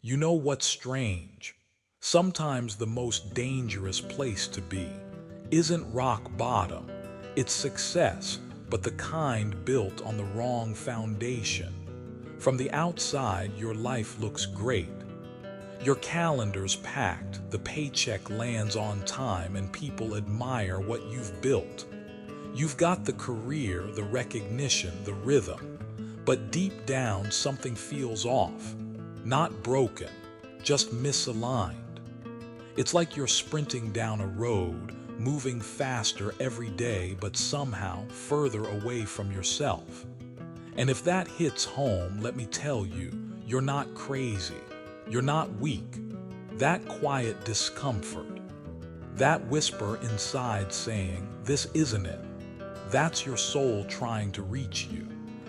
You know what's strange? Sometimes the most dangerous place to be isn't rock bottom, it's success, but the kind built on the wrong foundation. From the outside, your life looks great. Your calendar's packed, the paycheck lands on time, and people admire what you've built. You've got the career, the recognition, the rhythm, but deep down something feels off. Not broken, just misaligned. It's like you're sprinting down a road, moving faster every day, but somehow further away from yourself. And if that hits home, let me tell you, you're not crazy. You're not weak. That quiet discomfort, that whisper inside saying, "This isn't it," that's your soul trying to reach you.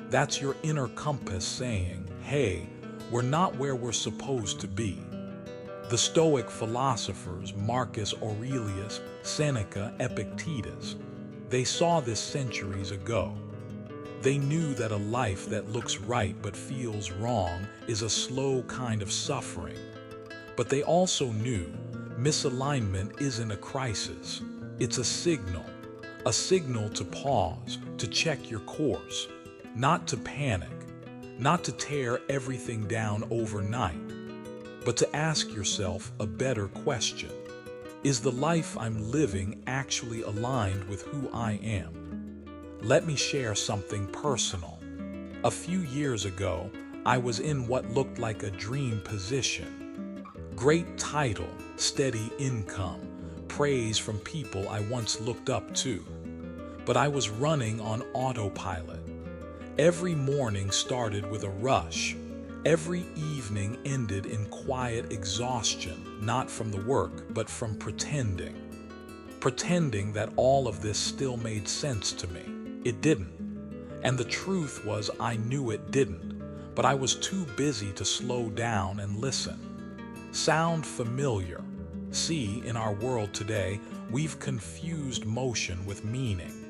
That's your inner compass saying, "Hey, we're not where we're supposed to be." The Stoic philosophers, Marcus Aurelius, Seneca, Epictetus, they saw this centuries ago. They knew that a life that looks right but feels wrong is a slow kind of suffering. But they also knew misalignment isn't a crisis. It's a signal to pause, to check your course, not to panic, not to tear everything down overnight, but to ask yourself a better question. Is the life I'm living actually aligned with who I am? Let me share something personal. A few years ago, I was in what looked like a dream position. Great title, steady income, praise from people I once looked up to. But I was running on autopilot. Every morning started with a rush. Every evening ended in quiet exhaustion, not from the work, but from pretending. Pretending that all of this still made sense to me. It didn't. And the truth was I knew it didn't, but I was too busy to slow down and listen. Sound familiar? See, in our world today, we've confused motion with meaning.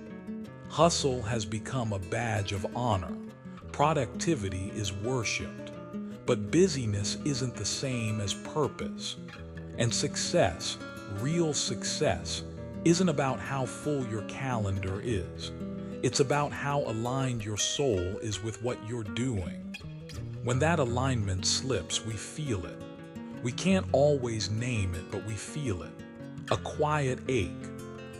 Hustle has become a badge of honor. Productivity is worshipped. But busyness isn't the same as purpose. And success, real success, isn't about how full your calendar is. It's about how aligned your soul is with what you're doing. When that alignment slips, we feel it. We can't always name it, but we feel it. A quiet ache,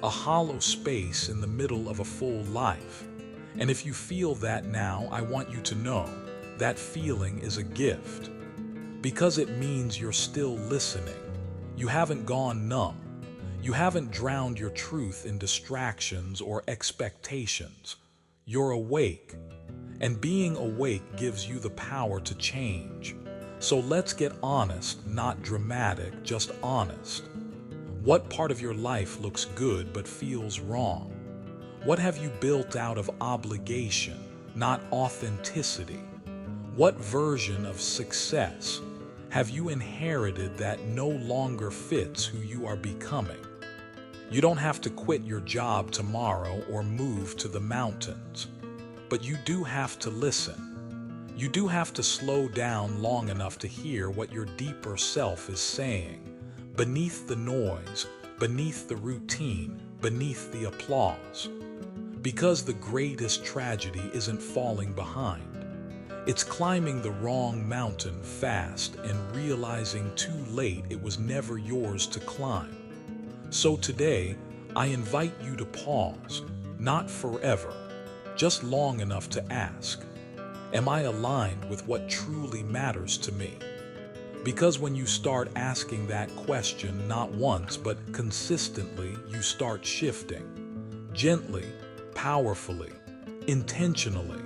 a hollow space in the middle of a full life. And if you feel that now, I want you to know that feeling is a gift. Because it means you're still listening. You haven't gone numb. You haven't drowned your truth in distractions or expectations. You're awake. And being awake gives you the power to change. So let's get honest, not dramatic, just honest. What part of your life looks good but feels wrong? What have you built out of obligation, not authenticity? What version of success have you inherited that no longer fits who you are becoming? You don't have to quit your job tomorrow or move to the mountains, but you do have to listen. You do have to slow down long enough to hear what your deeper self is saying, beneath the noise, beneath the routine, beneath the applause. Because the greatest tragedy isn't falling behind. It's climbing the wrong mountain fast and realizing too late it was never yours to climb. So today, I invite you to pause, not forever, just long enough to ask, am I aligned with what truly matters to me? Because when you start asking that question not once but consistently, you start shifting. Gently, powerfully, intentionally.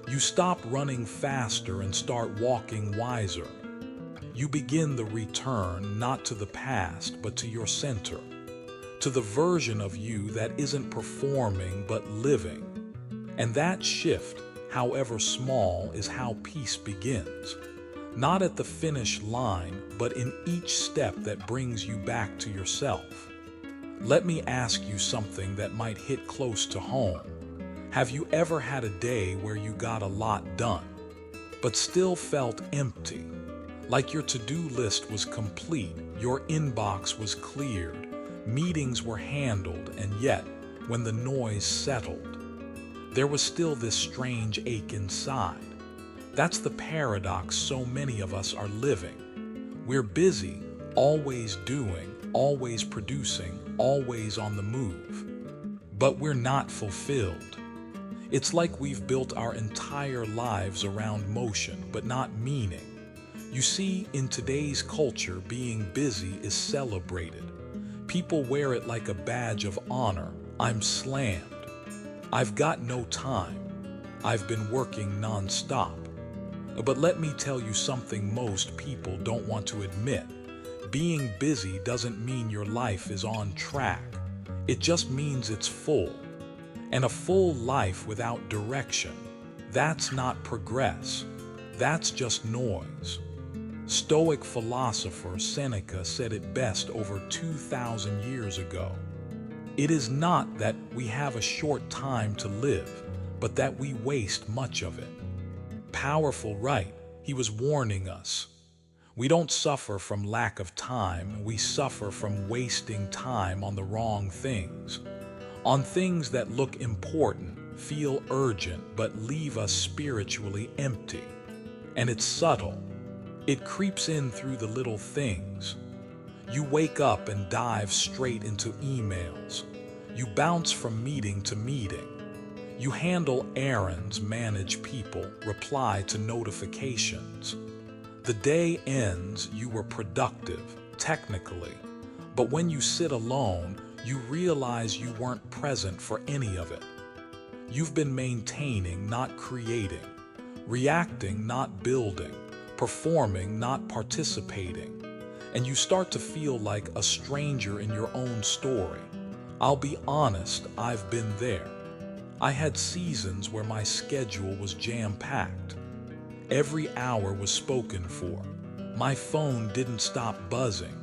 You stop running faster and start walking wiser. You begin the return not to the past but to your center, to the version of you that isn't performing but living. And that shift, however small, is how peace begins. Not at the finish line, but in each step that brings you back to yourself. Let me ask you something that might hit close to home. Have you ever had a day where you got a lot done, but still felt empty? Like your to-do list was complete, your inbox was cleared, meetings were handled, and yet, when the noise settled, there was still this strange ache inside. That's the paradox so many of us are living. We're busy, always doing, always producing, always on the move. But we're not fulfilled. It's like we've built our entire lives around motion, but not meaning. You see, in today's culture, being busy is celebrated. People wear it like a badge of honor. I'm slammed. I've got no time. I've been working non-stop. But let me tell you something most people don't want to admit. Being busy doesn't mean your life is on track. It just means it's full. And a full life without direction, that's not progress. That's just noise. Stoic philosopher Seneca said it best over 2,000 years ago. It is not that we have a short time to live, but that we waste much of it. Powerful, right? He was warning us. We don't suffer from lack of time, we suffer from wasting time on the wrong things. On things that look important, feel urgent, but leave us spiritually empty. And it's subtle. It creeps in through the little things. You wake up and dive straight into emails. You bounce from meeting to meeting. You handle errands, manage people, reply to notifications. The day ends, you were productive, technically. But when you sit alone, you realize you weren't present for any of it. You've been maintaining, not creating, reacting, not building, performing, not participating, and you start to feel like a stranger in your own story. I'll be honest, I've been there. I had seasons where my schedule was jam-packed. Every hour was spoken for. My phone didn't stop buzzing,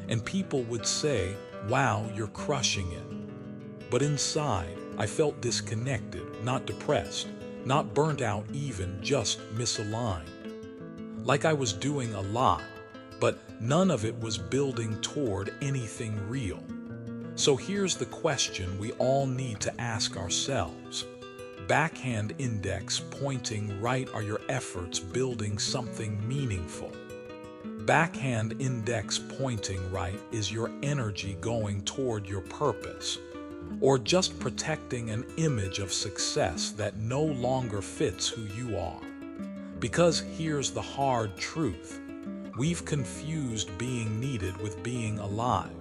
and people would say, "Wow, you're crushing it." But inside, I felt disconnected, not depressed, not burnt out even, just misaligned. Like I was doing a lot, but none of it was building toward anything real. So here's the question we all need to ask ourselves. Backhand index pointing right, are your efforts building something meaningful? Backhand index pointing right, is your energy going toward your purpose, or just protecting an image of success that no longer fits who you are? Because here's the hard truth. We've confused being needed with being alive.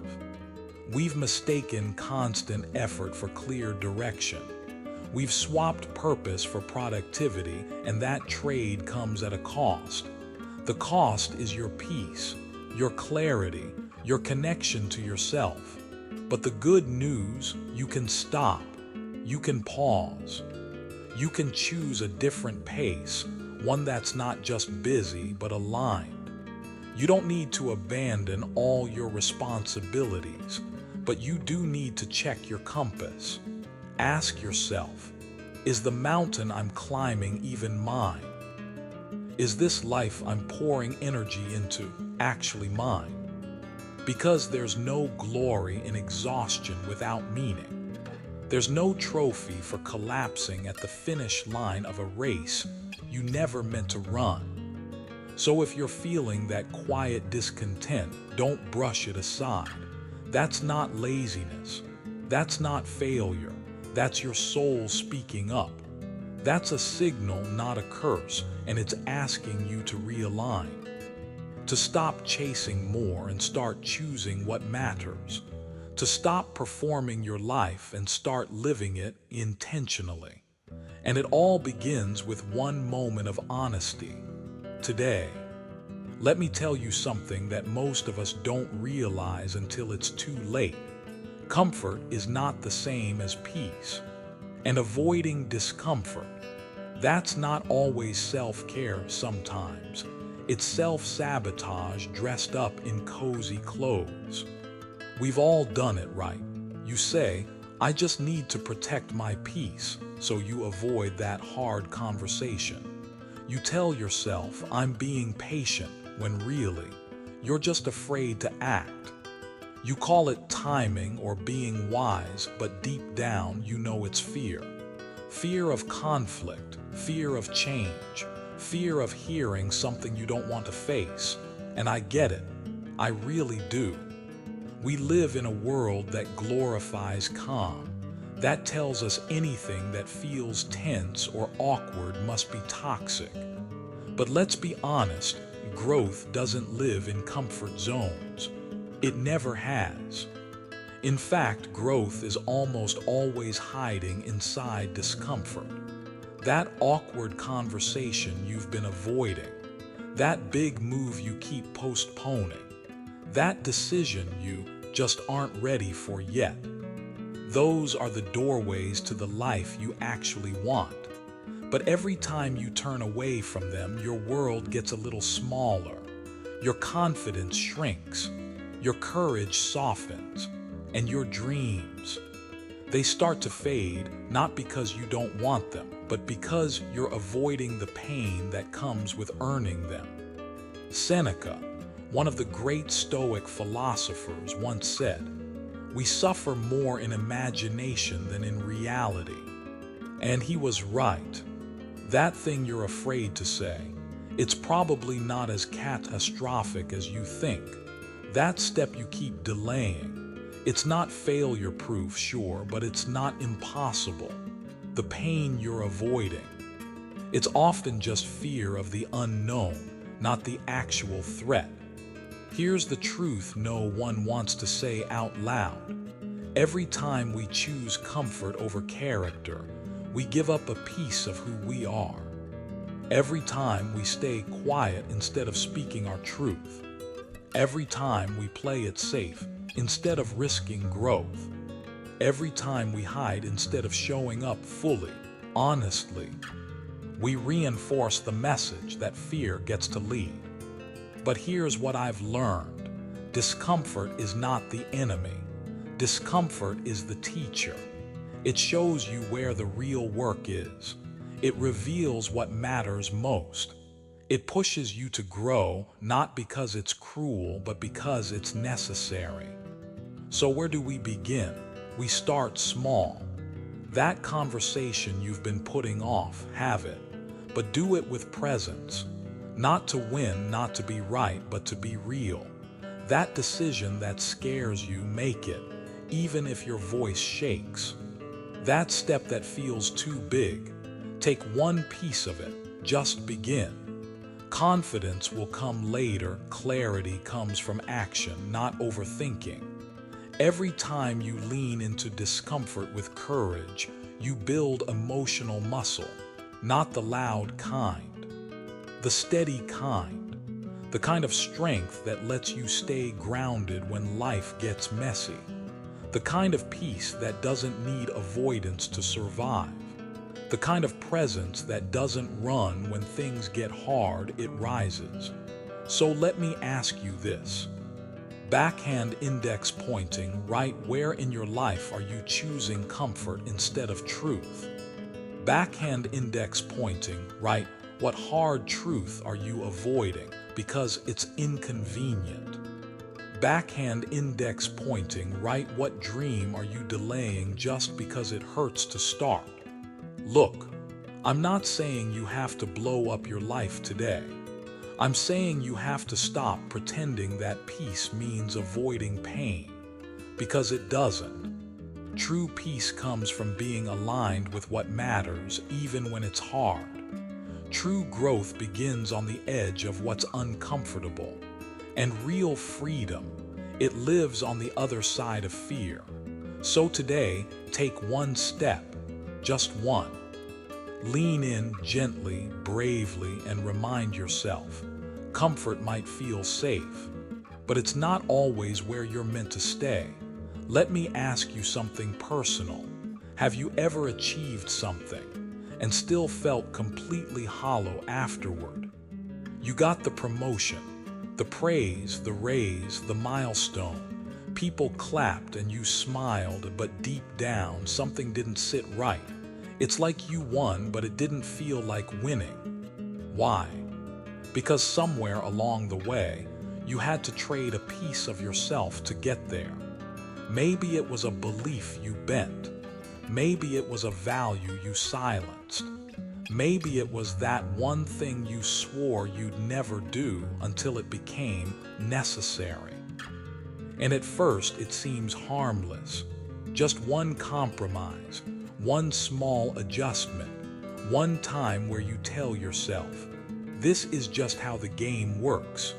We've mistaken constant effort for clear direction. We've swapped purpose for productivity, and that trade comes at a cost. The cost is your peace, your clarity, your connection to yourself. But the good news, you can stop. You can pause. You can choose a different pace, one that's not just busy, but aligned. You don't need to abandon all your responsibilities, but you do need to check your compass. Ask yourself, is the mountain I'm climbing even mine? Is this life I'm pouring energy into actually mine? Because there's no glory in exhaustion without meaning. There's no trophy for collapsing at the finish line of a race you never meant to run. So if you're feeling that quiet discontent, don't brush it aside. That's not laziness. That's not failure. That's your soul speaking up. That's a signal, not a curse, and it's asking you to realign. To stop chasing more and start choosing what matters. To stop performing your life and start living it intentionally. And it all begins with one moment of honesty. Today. Let me tell you something that most of us don't realize until it's too late. Comfort is not the same as peace. And avoiding discomfort, that's not always self-care sometimes. It's self-sabotage dressed up in cozy clothes. We've all done it, right? You say, I just need to protect my peace, so you avoid that hard conversation. You tell yourself, I'm being patient, when really, you're just afraid to act. You call it timing or being wise, but deep down you know it's fear. Fear of conflict, fear of change, fear of hearing something you don't want to face. And I get it. I really do. We live in a world that glorifies calm, that tells us anything that feels tense or awkward must be toxic. But let's be honest, growth doesn't live in comfort zones. It never has. In fact, growth is almost always hiding inside discomfort. That awkward conversation you've been avoiding, that big move you keep postponing, that decision you just aren't ready for yet. Those are the doorways to the life you actually want. But every time you turn away from them, your world gets a little smaller. Your confidence shrinks. Your courage softens. And your dreams, they start to fade, not because you don't want them, but because you're avoiding the pain that comes with earning them. Seneca, one of the great Stoic philosophers, once said, "We suffer more in imagination than in reality." And he was right. That thing you're afraid to say, it's probably not as catastrophic as you think. That step you keep delaying, it's not failure-proof, sure, but it's not impossible. The pain you're avoiding, it's often just fear of the unknown, not the actual threat. Here's the truth no one wants to say out loud. Every time we choose comfort over character, we give up a piece of who we are. Every time we stay quiet instead of speaking our truth. Every time we play it safe instead of risking growth. Every time we hide instead of showing up fully, honestly, we reinforce the message that fear gets to lead. But here's what I've learned. Discomfort is not the enemy. Discomfort is the teacher. It shows you where the real work is. It reveals what matters most. It pushes you to grow, not because it's cruel, but because it's necessary. So where do we begin? We start small. That conversation you've been putting off, have it. But do it with presence. Not to win, not to be right, but to be real. That decision that scares you, make it, even if your voice shakes. That step that feels too big, take one piece of it, just begin. Confidence will come later, clarity comes from action, not overthinking. Every time you lean into discomfort with courage, you build emotional muscle, not the loud kind, the steady kind, the kind of strength that lets you stay grounded when life gets messy, the kind of peace that doesn't need avoidance to survive, the kind of presence that doesn't run when things get hard, it rises. So let me ask you this. Backhand index pointing, right where in your life are you choosing comfort instead of truth? Backhand index pointing, right, what hard truth are you avoiding because it's inconvenient? Backhand index pointing, right, what dream are you delaying just because it hurts to start? Look, I'm not saying you have to blow up your life today. I'm saying you have to stop pretending that peace means avoiding pain, because it doesn't. True peace comes from being aligned with what matters, even when it's hard. True growth begins on the edge of what's uncomfortable, and real freedom, it lives on the other side of fear. So today, take one step, just one. Lean in gently, bravely, and remind yourself, comfort might feel safe, but it's not always where you're meant to stay. Let me ask you something personal. Have you ever achieved something and still felt completely hollow afterward? You got the promotion, the praise, the raise, the milestone. People clapped and you smiled, but deep down, something didn't sit right. It's like you won, but it didn't feel like winning. Why? because somewhere along the way, you had to trade a piece of yourself to get there. Maybe it was a belief you bent. Maybe it was a value you silenced. Maybe it was that one thing you swore you'd never do until it became necessary. And at first it seems harmless. Just one compromise, one small adjustment, one time where you tell yourself, this is just how the game works.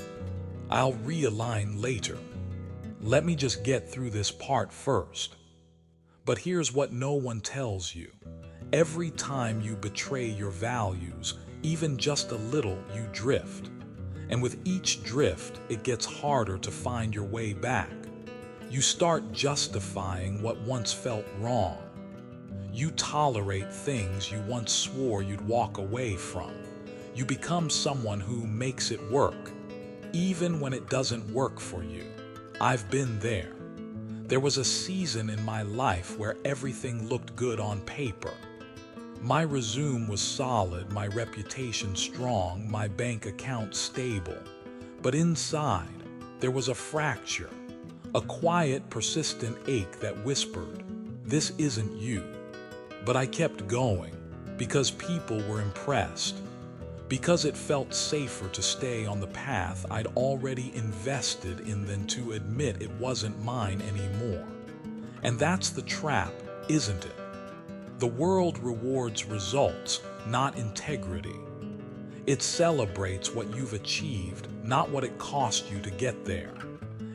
I'll realign later. Let me just get through this part first. But here's what no one tells you. Every time you betray your values, even just a little, you drift. And with each drift, it gets harder to find your way back. You start justifying what once felt wrong. You tolerate things you once swore you'd walk away from. You become someone who makes it work, even when it doesn't work for you. I've been there. There was a season in my life where everything looked good on paper. My resume was solid, my reputation strong, my bank account stable. But inside, there was a fracture, a quiet, persistent ache that whispered, this isn't you. But I kept going because people were impressed, because it felt safer to stay on the path I'd already invested in than to admit it wasn't mine anymore. And that's the trap, isn't it? The world rewards results, not integrity. It celebrates what you've achieved, not what it cost you to get there.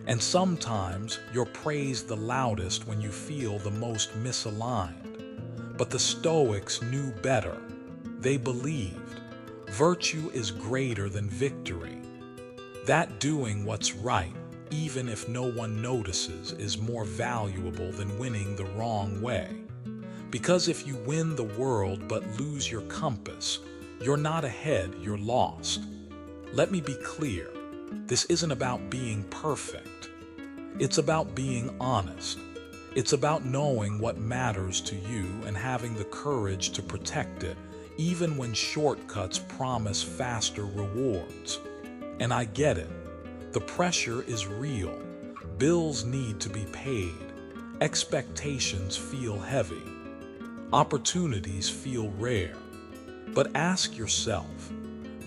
And sometimes you're praised the loudest when you feel the most misaligned. But the Stoics knew better. They believed virtue is greater than victory. That doing what's right, even if no one notices, is more valuable than winning the wrong way. Because if you win the world but lose your compass, you're not ahead, you're lost. Let me be clear, this isn't about being perfect. It's about being honest. It's about knowing what matters to you and having the courage to protect it, even when shortcuts promise faster rewards. And I get it. The pressure is real. Bills need to be paid. Expectations feel heavy. Opportunities feel rare. But ask yourself,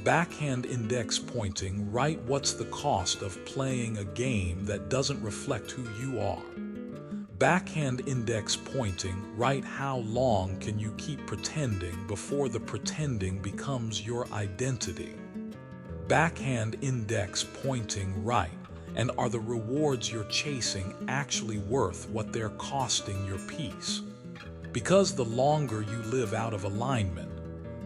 backhand index pointing, right, what's the cost of playing a game that doesn't reflect who you are? Backhand index pointing, right, how long can you keep pretending before the pretending becomes your identity? Backhand index pointing, right, and are the rewards you're chasing actually worth what they're costing your peace? Because the longer you live out of alignment,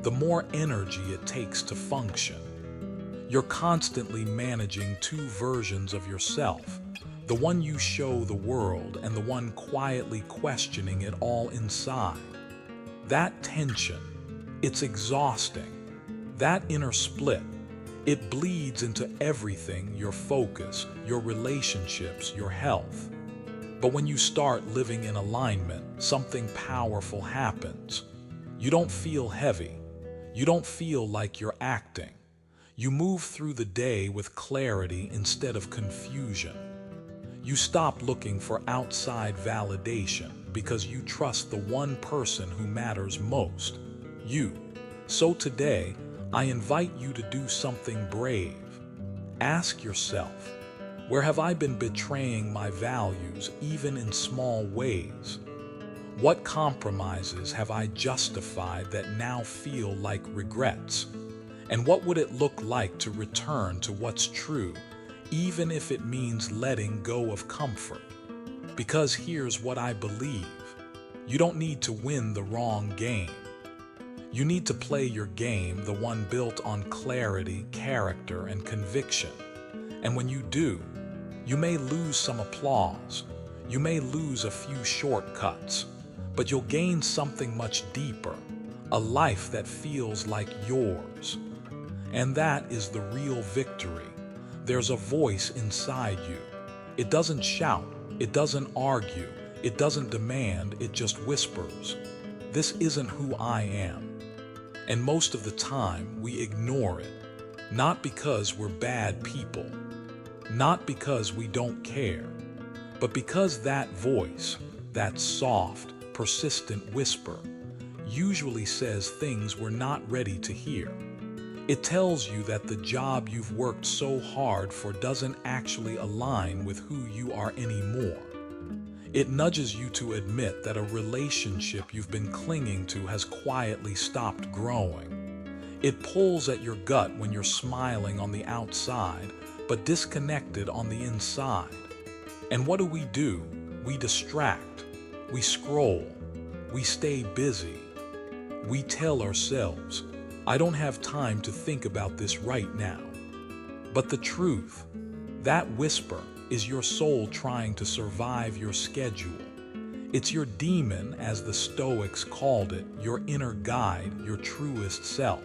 the more energy it takes to function. You're constantly managing two versions of yourself, the one you show the world and the one quietly questioning it all inside. That tension, it's exhausting. That inner split, it bleeds into everything: your focus, your relationships, your health. But when you start living in alignment, something powerful happens. You don't feel heavy. You don't feel like you're acting. You move through the day with clarity instead of confusion. You stop looking for outside validation because you trust the one person who matters most, you. So today, I invite you to do something brave. Ask yourself, where have I been betraying my values, even in small ways? What compromises have I justified that now feel like regrets? And what would it look like to return to what's true, even if it means letting go of comfort? Because here's what I believe. You don't need to win the wrong game. You need to play your game, the one built on clarity, character, and conviction. And when you do, you may lose some applause. You may lose a few shortcuts, but you'll gain something much deeper, a life that feels like yours. And that is the real victory. There's a voice inside you. It doesn't shout, it doesn't argue, it doesn't demand, it just whispers. This isn't who I am. And most of the time, we ignore it. Not because we're bad people, not because we don't care, but because that voice, that soft, persistent whisper, usually says things we're not ready to hear. It tells you that the job you've worked so hard for doesn't actually align with who you are anymore. It nudges you to admit that a relationship you've been clinging to has quietly stopped growing. It pulls at your gut when you're smiling on the outside, but disconnected on the inside. And what do? We distract, we scroll, we stay busy. We tell ourselves, I don't have time to think about this right now. But the truth, that whisper, is your soul trying to survive your schedule. It's your demon, as the Stoics called it, your inner guide, your truest self.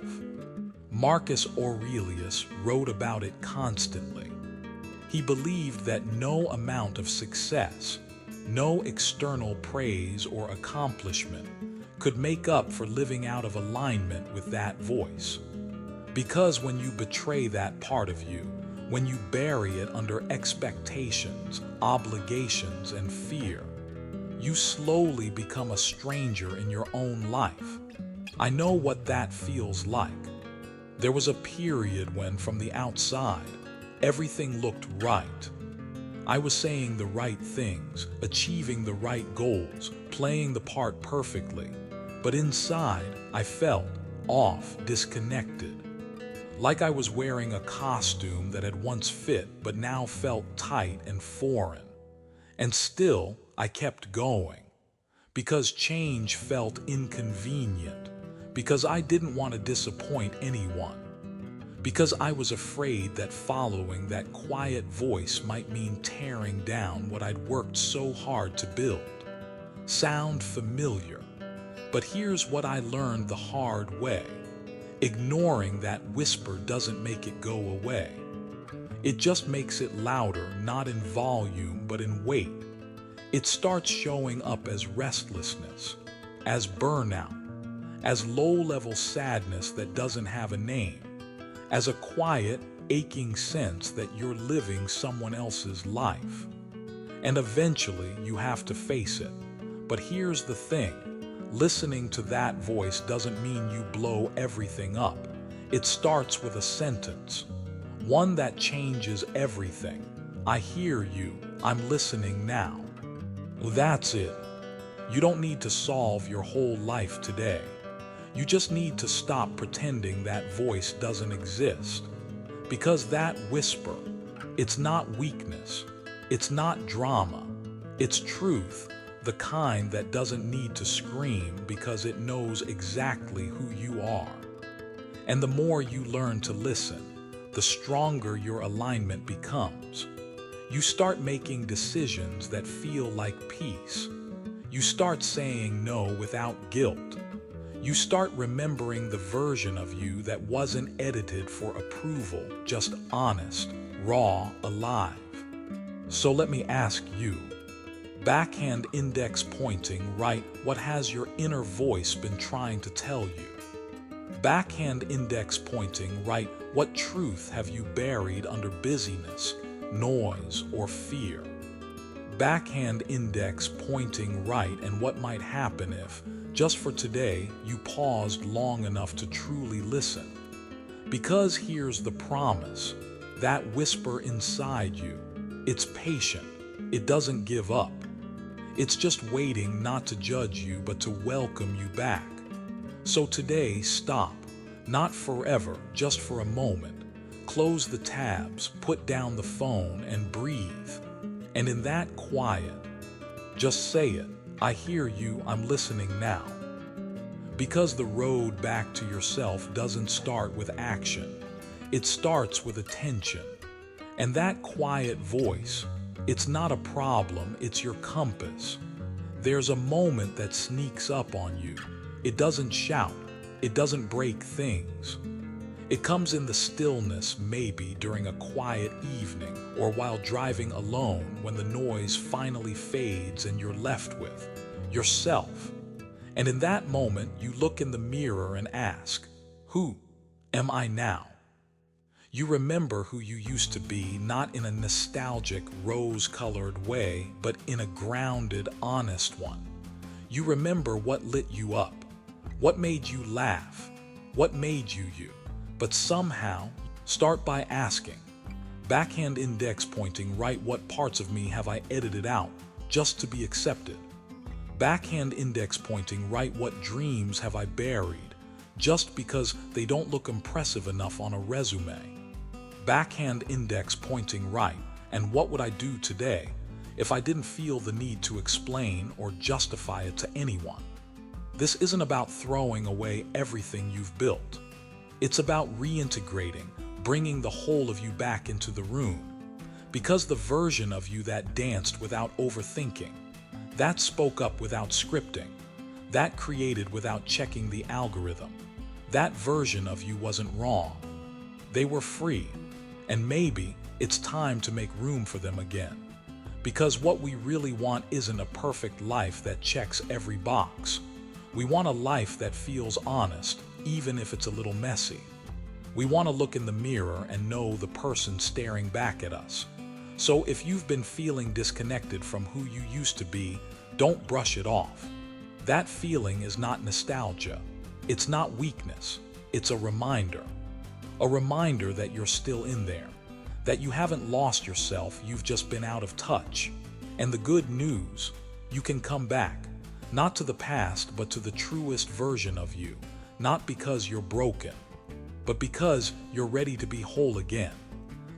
Marcus Aurelius wrote about it constantly. He believed that no amount of success, no external praise or accomplishment could make up for living out of alignment with that voice. Because when you betray that part of you, when you bury it under expectations, obligations, and fear, you slowly become a stranger in your own life. I know what that feels like. There was a period when, from the outside, everything looked right. I was saying the right things, achieving the right goals, playing the part perfectly. But inside, I felt off, disconnected. Like I was wearing a costume that had once fit but now felt tight and foreign. And still, I kept going. Because change felt inconvenient. Because I didn't want to disappoint anyone. Because I was afraid that following that quiet voice might mean tearing down what I'd worked so hard to build. Sound familiar? But here's what I learned the hard way. Ignoring that whisper doesn't make it go away. It just makes it louder, not in volume, but in weight. It starts showing up as restlessness, as burnout, as low-level sadness that doesn't have a name, as a quiet, aching sense that you're living someone else's life. And eventually you have to face it. But here's the thing. Listening to that voice doesn't mean you blow everything up. It starts with a sentence, one that changes everything. I hear you. I'm listening now. That's it. You don't need to solve your whole life today. You just need to stop pretending that voice doesn't exist. Because that whisper, it's not weakness. It's not drama. It's truth. The kind that doesn't need to scream because it knows exactly who you are. And the more you learn to listen, the stronger your alignment becomes. You start making decisions that feel like peace. You start saying no without guilt. You start remembering the version of you that wasn't edited for approval, just honest, raw, alive. So let me ask you, backhand index pointing right, what has your inner voice been trying to tell you? Backhand index pointing right, what truth have you buried under busyness, noise, or fear? Backhand index pointing right, and what might happen if, just for today, you paused long enough to truly listen? Because here's the promise, that whisper inside you, it's patient, it doesn't give up. It's just waiting not to judge you, but to welcome you back. So today, stop, not forever, just for a moment. Close the tabs, put down the phone, and breathe. And in that quiet, just say it, I hear you, I'm listening now. Because the road back to yourself doesn't start with action. It starts with attention. And that quiet voice, it's not a problem, it's your compass. There's a moment that sneaks up on you. It doesn't shout. It doesn't break things. It comes in the stillness, maybe during a quiet evening or while driving alone when the noise finally fades and you're left with yourself. And in that moment, you look in the mirror and ask, who am I now? You remember who you used to be, not in a nostalgic, rose-colored way, but in a grounded, honest one. You remember what lit you up, what made you laugh, what made you you. But somehow, start by asking, backhand index pointing right, what parts of me have I edited out just to be accepted? Backhand index pointing right, what dreams have I buried just because they don't look impressive enough on a resume? Backhand index pointing right, and what would I do today if I didn't feel the need to explain or justify it to anyone? This isn't about throwing away everything you've built. It's about reintegrating, bringing the whole of you back into the room. Because the version of you that danced without overthinking, that spoke up without scripting, that created without checking the algorithm, that version of you wasn't wrong. They were free, and maybe it's time to make room for them again. Because what we really want isn't a perfect life that checks every box. We want a life that feels honest, even if it's a little messy. We want to look in the mirror and know the person staring back at us. So if you've been feeling disconnected from who you used to be, don't brush it off. That feeling is not nostalgia. It's not weakness. It's a reminder. A reminder that you're still in there, that you haven't lost yourself, you've just been out of touch. And the good news, you can come back, not to the past, but to the truest version of you, not because you're broken, but because you're ready to be whole again.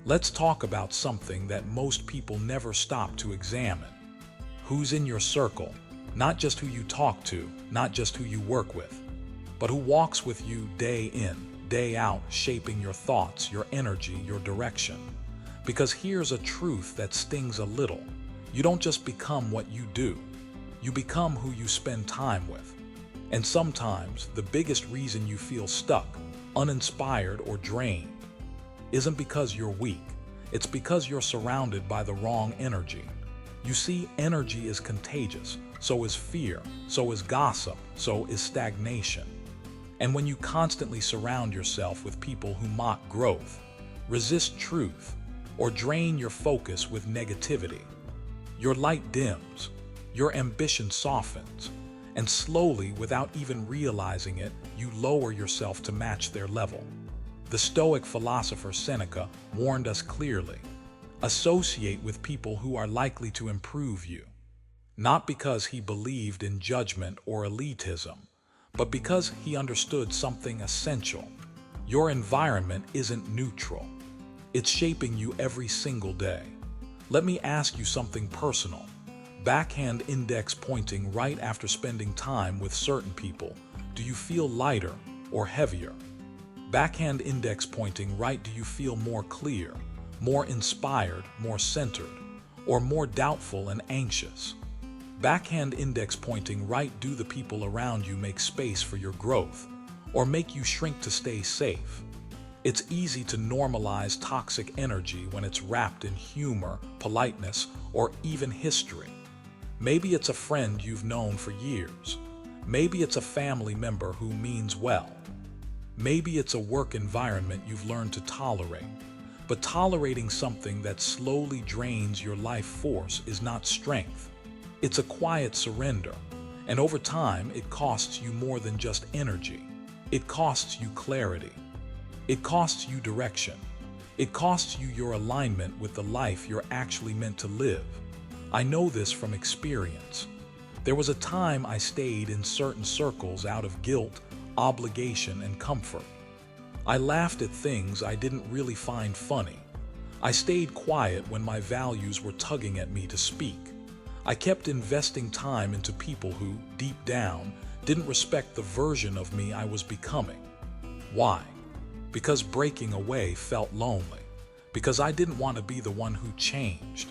Let's talk about something that most people never stop to examine. Who's in your circle? Not just who you talk to, not just who you work with, but who walks with you day in, day out, shaping your thoughts, your energy, your direction. Because here's a truth that stings a little. You don't just become what you do. You become who you spend time with. And sometimes the biggest reason you feel stuck, uninspired, or drained isn't because you're weak. It's because you're surrounded by the wrong energy. You see, energy is contagious. So is fear. So is gossip. So is stagnation. And when you constantly surround yourself with people who mock growth, resist truth, or drain your focus with negativity, your light dims, your ambition softens, and slowly, without even realizing it, you lower yourself to match their level. The Stoic philosopher Seneca warned us clearly: associate with people who are likely to improve you, not because he believed in judgment or elitism, but because he understood something essential. Your environment isn't neutral. It's shaping you every single day. Let me ask you something personal. Backhand index pointing right, after spending time with certain people, do you feel lighter or heavier? Backhand index pointing right, do you feel more clear, more inspired, more centered, or more doubtful and anxious? Backhand index pointing right, do the people around you make space for your growth or make you shrink to stay safe? It's easy to normalize toxic energy when it's wrapped in humor, politeness, or even history. Maybe it's a friend you've known for years. Maybe it's a family member who means well. Maybe it's a work environment you've learned to tolerate. But tolerating something that slowly drains your life force is not strength. It's a quiet surrender. And over time, it costs you more than just energy. It costs you clarity. It costs you direction. It costs you your alignment with the life you're actually meant to live. I know this from experience. There was a time I stayed in certain circles out of guilt, obligation, and comfort. I laughed at things I didn't really find funny. I stayed quiet when my values were tugging at me to speak. I kept investing time into people who, deep down, didn't respect the version of me I was becoming. Why? Because breaking away felt lonely. Because I didn't want to be the one who changed.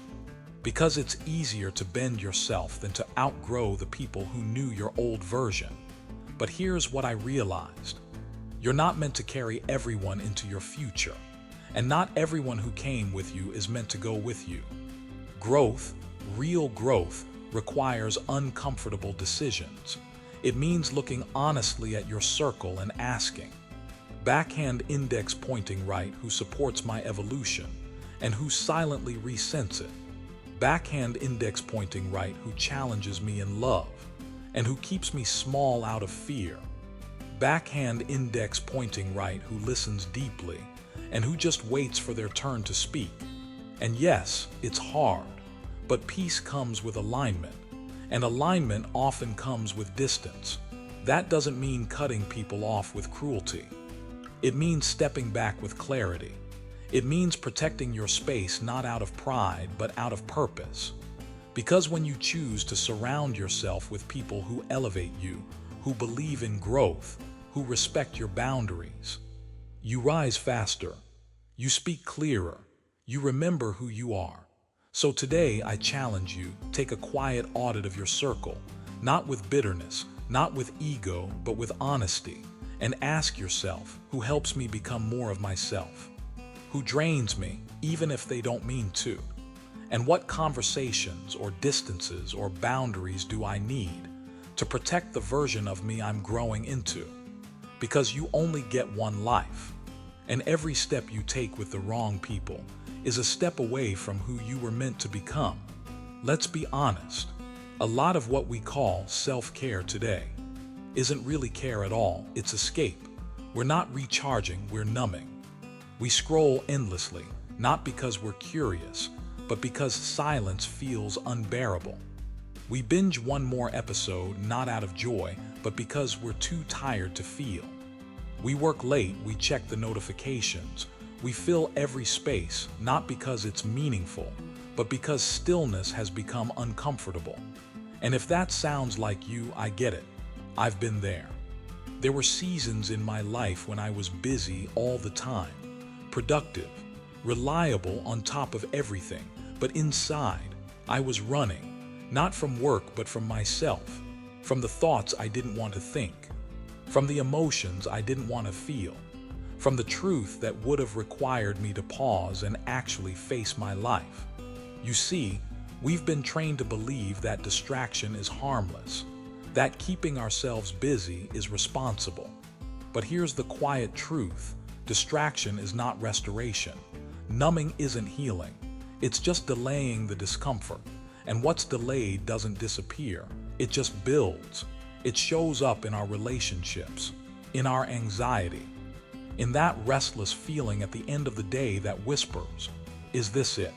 Because it's easier to bend yourself than to outgrow the people who knew your old version. But here's what I realized. You're not meant to carry everyone into your future. And not everyone who came with you is meant to go with you. Growth, real growth, requires uncomfortable decisions. It means looking honestly at your circle and asking, backhand index pointing right who supports my evolution and who silently resents it, backhand index pointing right who challenges me in love and who keeps me small out of fear, backhand index pointing right who listens deeply and who just waits for their turn to speak. And yes, it's hard, but peace comes with alignment, and alignment often comes with distance. That doesn't mean cutting people off with cruelty. It means stepping back with clarity. It means protecting your space not out of pride, but out of purpose. Because when you choose to surround yourself with people who elevate you, who believe in growth, who respect your boundaries, you rise faster, you speak clearer, you remember who you are. So today I challenge you, take a quiet audit of your circle, not with bitterness, not with ego, but with honesty, and ask yourself, who helps me become more of myself? Who drains me, even if they don't mean to? And what conversations or distances or boundaries do I need to protect the version of me I'm growing into? Because you only get one life, and every step you take with the wrong people is a step away from who you were meant to become. Let's be honest, a lot of what we call self-care today isn't really care at all, it's escape. We're not recharging, we're numbing. We scroll endlessly, not because we're curious, but because silence feels unbearable. We binge one more episode not out of joy, but because we're too tired to feel. We work late, we check the notifications, we fill every space, not because it's meaningful, but because stillness has become uncomfortable. And if that sounds like you, I get it. I've been there. There were seasons in my life when I was busy all the time, productive, reliable on top of everything, but inside, I was running, not from work but from myself, from the thoughts I didn't want to think, from the emotions I didn't want to feel, from the truth that would have required me to pause and actually face my life. You see, we've been trained to believe that distraction is harmless, that keeping ourselves busy is responsible. But here's the quiet truth: distraction is not restoration. Numbing isn't healing. It's just delaying the discomfort. And what's delayed doesn't disappear. It just builds. It shows up in our relationships, in our anxiety, in that restless feeling at the end of the day that whispers, "Is this it?"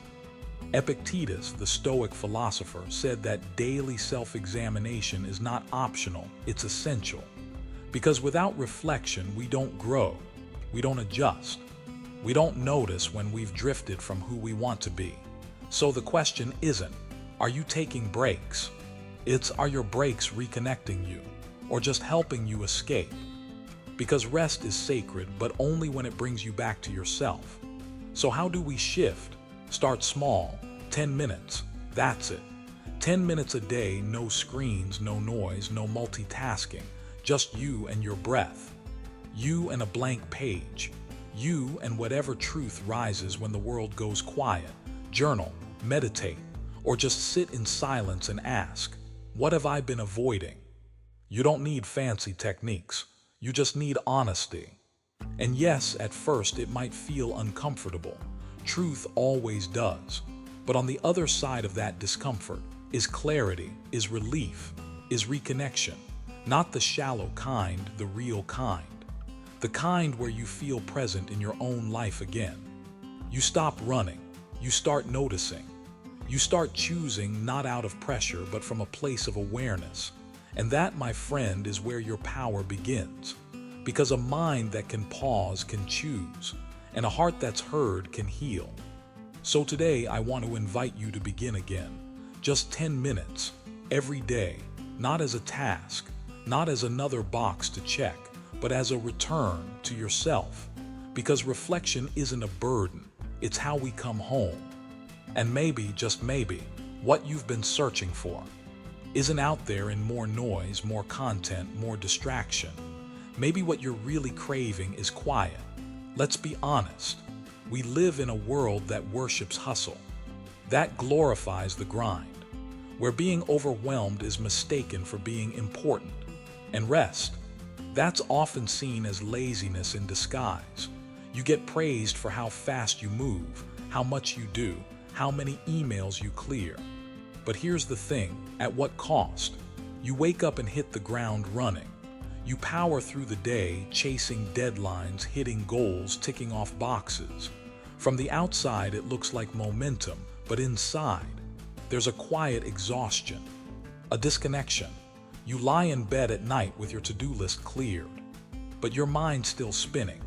Epictetus, the Stoic philosopher, said that daily self-examination is not optional, it's essential. Because without reflection, we don't grow, we don't adjust, we don't notice when we've drifted from who we want to be. So the question isn't, are you taking breaks? It's, are your breaks reconnecting you, or just helping you escape? Because rest is sacred, but only when it brings you back to yourself. So how do we shift? Start small, 10 minutes, that's it. 10 minutes a day, no screens, no noise, no multitasking, just you and your breath. You and a blank page. You and whatever truth rises when the world goes quiet. Journal, meditate, or just sit in silence and ask, what have I been avoiding? You don't need fancy techniques. You just need honesty. And yes, at first it might feel uncomfortable. Truth always does. But on the other side of that discomfort is clarity, is relief, is reconnection. Not the shallow kind, the real kind. The kind where you feel present in your own life again. You stop running. You start noticing. You start choosing not out of pressure, but from a place of awareness. And that, my friend, is where your power begins. Because a mind that can pause can choose, and a heart that's heard can heal. So today I want to invite you to begin again. Just 10 minutes, every day, not as a task, not as another box to check, but as a return to yourself. Because reflection isn't a burden, it's how we come home. And maybe, just maybe, what you've been searching for isn't out there in more noise, more content, more distraction. Maybe what you're really craving is quiet. Let's be honest. We live in a world that worships hustle, that glorifies the grind, where being overwhelmed is mistaken for being important. And rest That's often seen as laziness in disguise. You get praised for how fast you move, how much you do, how many emails you clear. But here's the thing, at what cost? You wake up and hit the ground running. You power through the day, chasing deadlines, hitting goals, ticking off boxes. From the outside, it looks like momentum, but inside, there's a quiet exhaustion, a disconnection. You lie in bed at night with your to-do list cleared, but your mind's still spinning,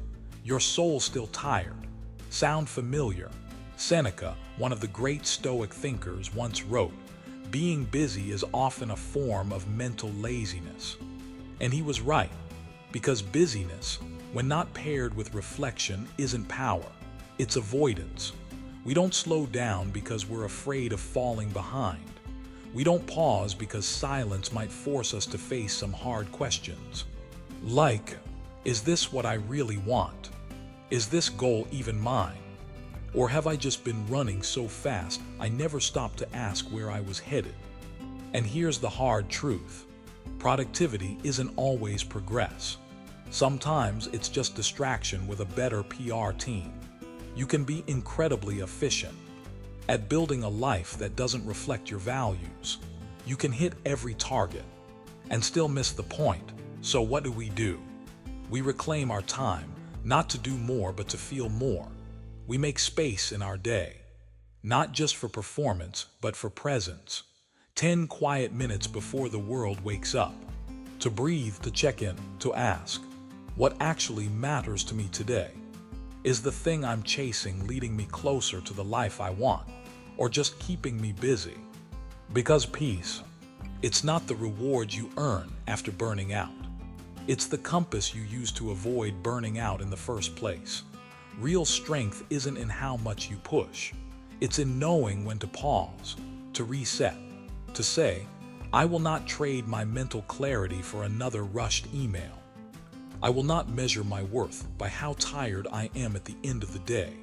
your soul still tired. Sound familiar? Seneca, one of the great Stoic thinkers, once wrote, "Being busy is often a form of mental laziness." And he was right, because busyness, when not paired with reflection, isn't power, it's avoidance. We don't slow down because we're afraid of falling behind. We don't pause because silence might force us to face some hard questions. Like, is this what I really want? Is this goal even mine? Or have I just been running so fast I never stopped to ask where I was headed? And here's the hard truth. Productivity isn't always progress. Sometimes it's just distraction with a better PR team. You can be incredibly efficient at building a life that doesn't reflect your values. You can hit every target and still miss the point. So what do? We reclaim our time, not to do more but to feel more. We make space in our day, not just for performance, but for presence. 10 quiet minutes before the world wakes up. To breathe, to check in, to ask, what actually matters to me today? Is the thing I'm chasing leading me closer to the life I want, or just keeping me busy? Because peace, it's not the reward you earn after burning out. It's the compass you use to avoid burning out in the first place. Real strength isn't in how much you push. It's in knowing when to pause, to reset, to say, I will not trade my mental clarity for another rushed email. I will not measure my worth by how tired I am at the end of the day.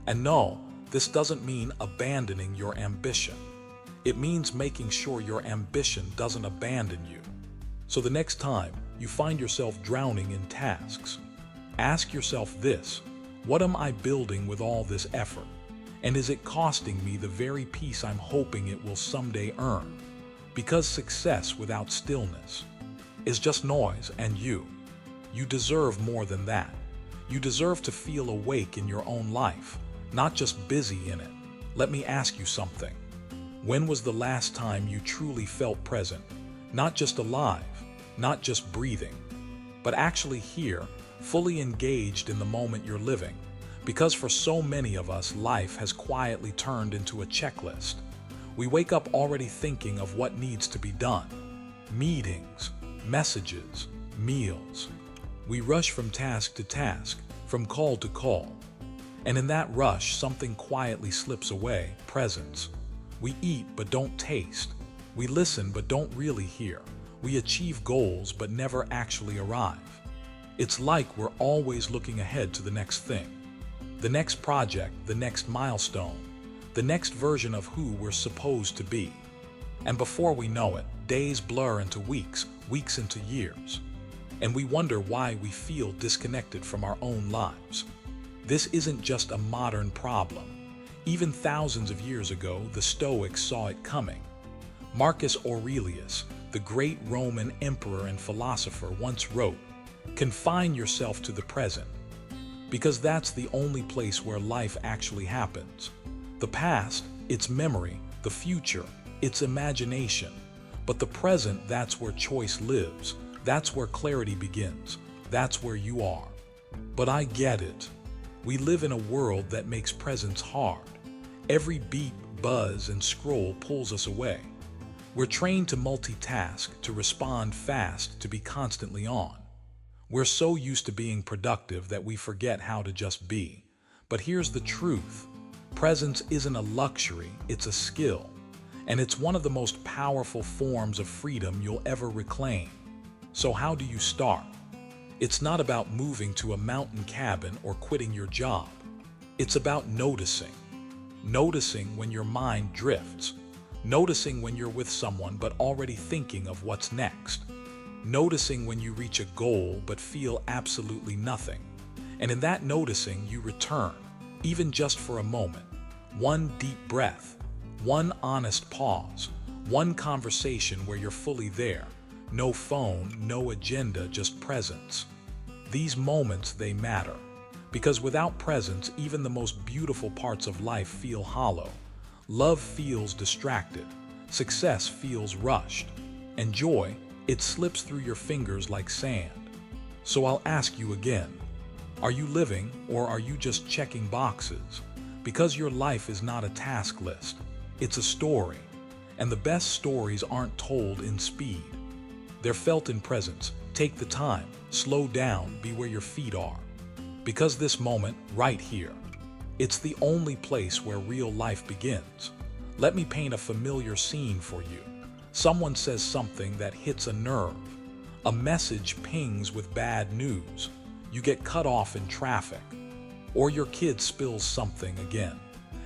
And no, this doesn't mean abandoning your ambition. It means making sure your ambition doesn't abandon you. So the next time you find yourself drowning in tasks, ask yourself this: what am I building with all this effort? And is it costing me the very peace I'm hoping it will someday earn? Because success without stillness is just noise, and you deserve more than that. You deserve to feel awake in your own life, not just busy in it. Let me ask you something. When was the last time you truly felt present? Not just alive, not just breathing, but actually here, fully engaged in the moment you're living. Because for so many of us, life has quietly turned into a checklist. We wake up already thinking of what needs to be done. Meetings, messages, meals. We rush from task to task, from call to call. And in that rush, something quietly slips away: presence. We eat but don't taste. We listen but don't really hear. We achieve goals but never actually arrive. It's like we're always looking ahead to the next thing, the next project, the next milestone, the next version of who we're supposed to be. And before we know it, days blur into weeks, weeks into years. And we wonder why we feel disconnected from our own lives. This isn't just a modern problem. Even thousands of years ago, the Stoics saw it coming. Marcus Aurelius, the great Roman emperor and philosopher, once wrote, "Confine yourself to the present, because that's the only place where life actually happens. The past, it's memory; the future, it's imagination. But the present, that's where choice lives. That's where clarity begins. That's where you are." But I get it. We live in a world that makes presence hard. Every beep, buzz, and scroll pulls us away. We're trained to multitask, to respond fast, to be constantly on. We're so used to being productive that we forget how to just be. But here's the truth. Presence isn't a luxury, it's a skill. And it's one of the most powerful forms of freedom you'll ever reclaim. So how do you start? It's not about moving to a mountain cabin or quitting your job. It's about noticing. Noticing when your mind drifts. Noticing when you're with someone but already thinking of what's next. noticing when you reach a goal but feel absolutely nothing. And in that noticing, you return, even just for a moment. One deep breath, one honest pause, one conversation where you're fully there. No phone, no agenda, just presence. These moments, they matter. Because without presence, even the most beautiful parts of life feel hollow. Love feels distracted. Success feels rushed. And joy, it slips through your fingers like sand. So I'll ask you again, are you living or are you just checking boxes? Because your life is not a task list, it's a story. And the best stories aren't told in speed. They're felt in presence. Take the time, slow down, be where your feet are. Because this moment, right here, it's the only place where real life begins. Let me paint a familiar scene for you. Someone says something that hits a nerve. A message pings with bad news. You get cut off in traffic. Or your kid spills something again.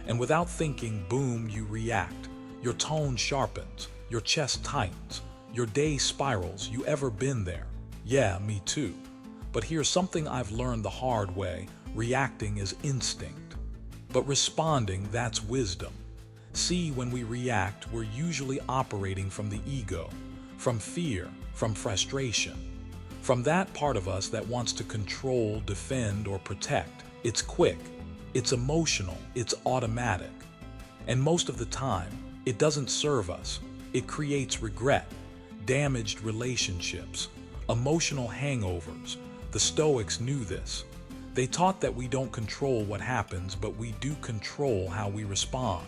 And without thinking, boom, you react. Your tone sharpens. Your chest tightens. Your day spirals. You ever been there? Yeah, me too. But here's something I've learned the hard way. Reacting is instinct. But responding, that's wisdom. See, when we react, we're usually operating from the ego, from fear, from frustration, from that part of us that wants to control, defend, or protect. It's quick, it's emotional, it's automatic. And most of the time, it doesn't serve us. It creates regret, damaged relationships, emotional hangovers. The Stoics knew this. They taught that we don't control what happens, but we do control how we respond.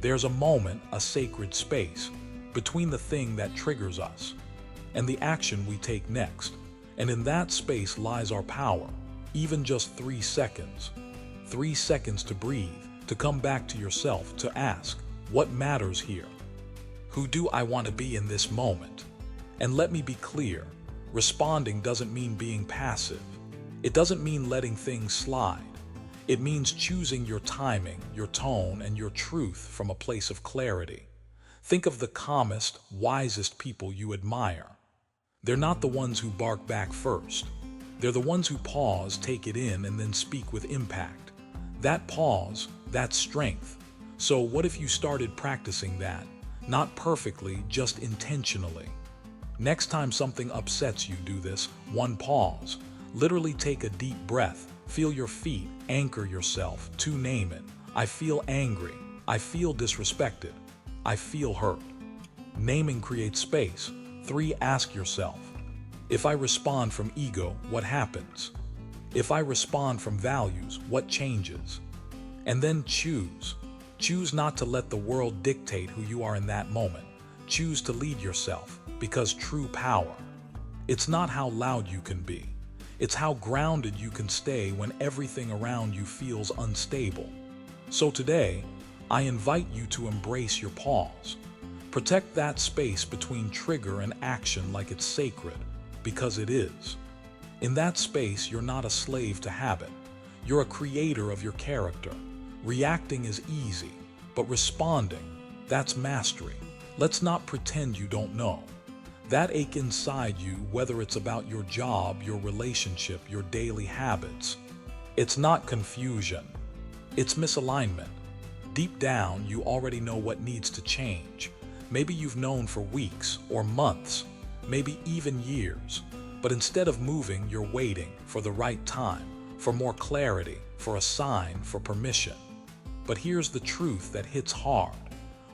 There's a moment, a sacred space, between the thing that triggers us and the action we take next. And in that space lies our power, even just 3 seconds. 3 seconds to breathe, to come back to yourself, to ask, what matters here? Who do I want to be in this moment? And let me be clear, responding doesn't mean being passive. It doesn't mean letting things slide. It means choosing your timing, your tone, and your truth from a place of clarity. Think of the calmest, wisest people you admire. They're not the ones who bark back first. They're the ones who pause, take it in, and then speak with impact. That pause, that's strength. So what if you started practicing that? Not perfectly, just intentionally. Next time something upsets you, do this. One pause. Literally take a deep breath. Feel your feet. Anchor yourself. 2, name it. I feel angry. I feel disrespected. I feel hurt. Naming creates space. 3, ask yourself, if I respond from ego, what happens? If I respond from values, what changes? And then choose. Choose not to let the world dictate who you are in that moment. Choose to lead yourself, because true power, it's not how loud you can be. It's how grounded you can stay when everything around you feels unstable. So today, I invite you to embrace your pause. Protect that space between trigger and action like it's sacred, because it is. In that space, you're not a slave to habit. You're a creator of your character. Reacting is easy, but responding, that's mastery. Let's not pretend you don't know. That ache inside you, whether it's about your job, your relationship, your daily habits, it's not confusion. It's misalignment. Deep down, you already know what needs to change. Maybe you've known for weeks or months, maybe even years. But instead of moving, you're waiting for the right time, for more clarity, for a sign, for permission. But here's the truth that hits hard.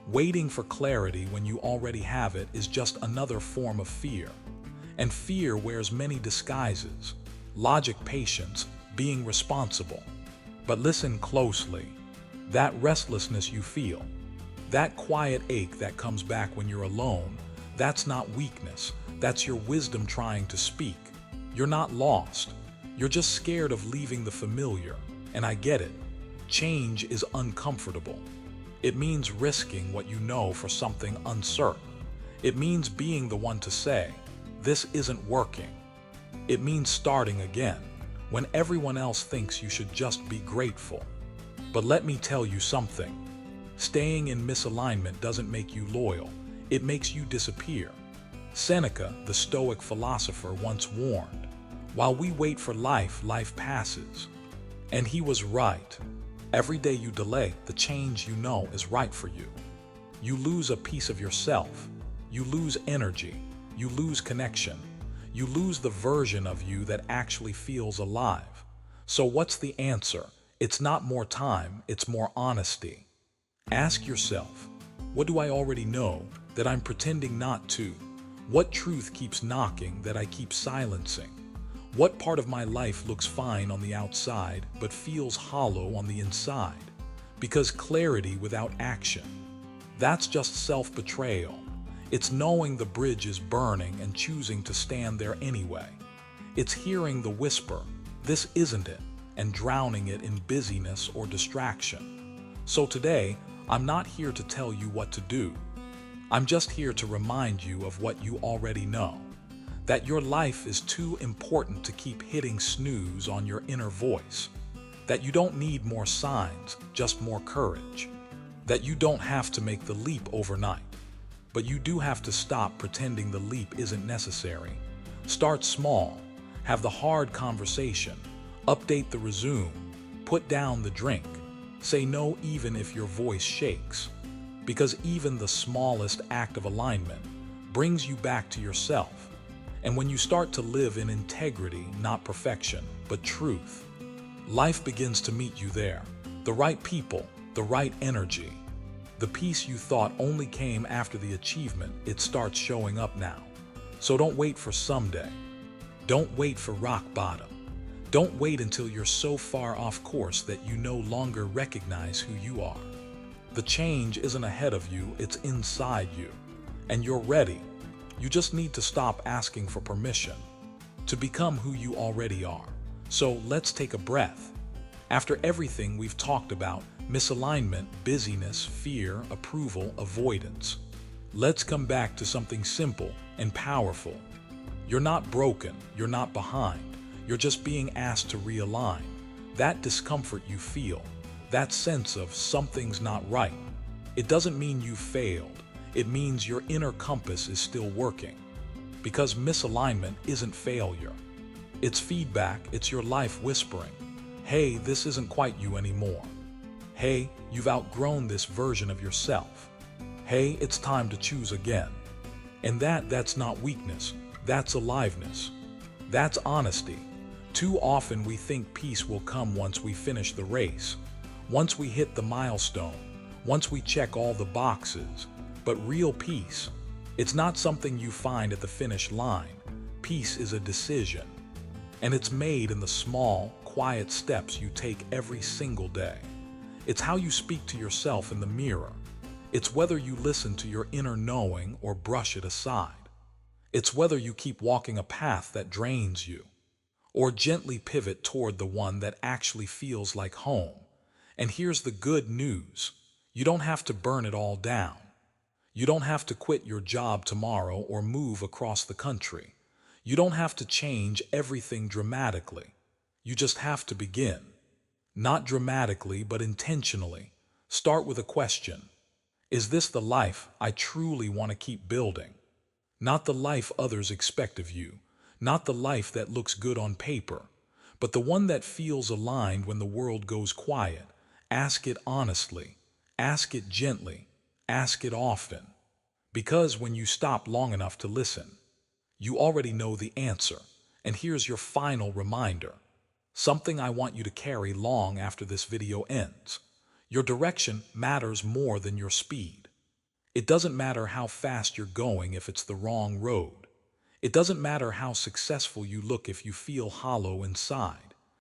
Waiting for clarity when you already have it is just another form of fear. And fear wears many disguises. Logic, patience, being responsible. But listen closely. That restlessness you feel, that quiet ache that comes back when you're alone, that's not weakness. That's your wisdom trying to speak. You're not lost. You're just scared of leaving the familiar. And I get it. Change is uncomfortable. It means risking what you know for something uncertain. It means being the one to say, this isn't working. It means starting again, when everyone else thinks you should just be grateful. But let me tell you something. Staying in misalignment doesn't make you loyal. It makes you disappear. Seneca, the Stoic philosopher, once warned, "While we wait for life, life passes." And he was right. Every day you delay the change you know is right for you, you lose a piece of yourself. You lose energy. You lose connection. You lose the version of you that actually feels alive. So what's the answer? It's not more time, it's more honesty. Ask yourself, what do I already know that I'm pretending not to? What truth keeps knocking that I keep silencing? What part of my life looks fine on the outside but feels hollow on the inside? Because clarity without action, that's just self-betrayal. It's knowing the bridge is burning and choosing to stand there anyway. It's hearing the whisper, "This isn't it," and drowning it in busyness or distraction. So today, I'm not here to tell you what to do. I'm just here to remind you of what you already know. That your life is too important to keep hitting snooze on your inner voice. That you don't need more signs, just more courage. That you don't have to make the leap overnight. But you do have to stop pretending the leap isn't necessary. Start small. Have the hard conversation. Update the resume. Put down the drink. Say no even if your voice shakes. Because even the smallest act of alignment brings you back to yourself. And when you start to live in integrity, not perfection, but truth, life begins to meet you there. The right people, the right energy. The peace you thought only came after the achievement, it starts showing up now. So don't wait for someday. Don't wait for rock bottom. Don't wait until you're so far off course that you no longer recognize who you are. The change isn't ahead of you, it's inside you. And you're ready. You just need to stop asking for permission to become who you already are. So let's take a breath. After everything we've talked about, misalignment, busyness, fear, approval, avoidance, let's come back to something simple and powerful. You're not broken, you're not behind, you're just being asked to realign. That discomfort you feel, that sense of something's not right, it doesn't mean you failed. It means your inner compass is still working. Because misalignment isn't failure. It's feedback, it's your life whispering, "Hey, this isn't quite you anymore. Hey, you've outgrown this version of yourself. Hey, it's time to choose again." And that's not weakness, that's aliveness. That's honesty. Too often we think peace will come once we finish the race, once we hit the milestone, once we check all the boxes. But real peace, it's not something you find at the finish line. Peace is a decision. And it's made in the small, quiet steps you take every single day. It's how you speak to yourself in the mirror. It's whether you listen to your inner knowing or brush it aside. It's whether you keep walking a path that drains you, or gently pivot toward the one that actually feels like home. And here's the good news. You don't have to burn it all down. You don't have to quit your job tomorrow or move across the country. You don't have to change everything dramatically. You just have to begin. Not dramatically, but intentionally. Start with a question. Is this the life I truly want to keep building? Not the life others expect of you. Not the life that looks good on paper, but the one that feels aligned when the world goes quiet. Ask it honestly. Ask it gently. Ask it often. Because when you stop long enough to listen, you already know the answer. And here's your final reminder. Something I want you to carry long after this video ends. Your direction matters more than your speed. It doesn't matter how fast you're going if it's the wrong road. It doesn't matter how successful you look if you feel hollow inside.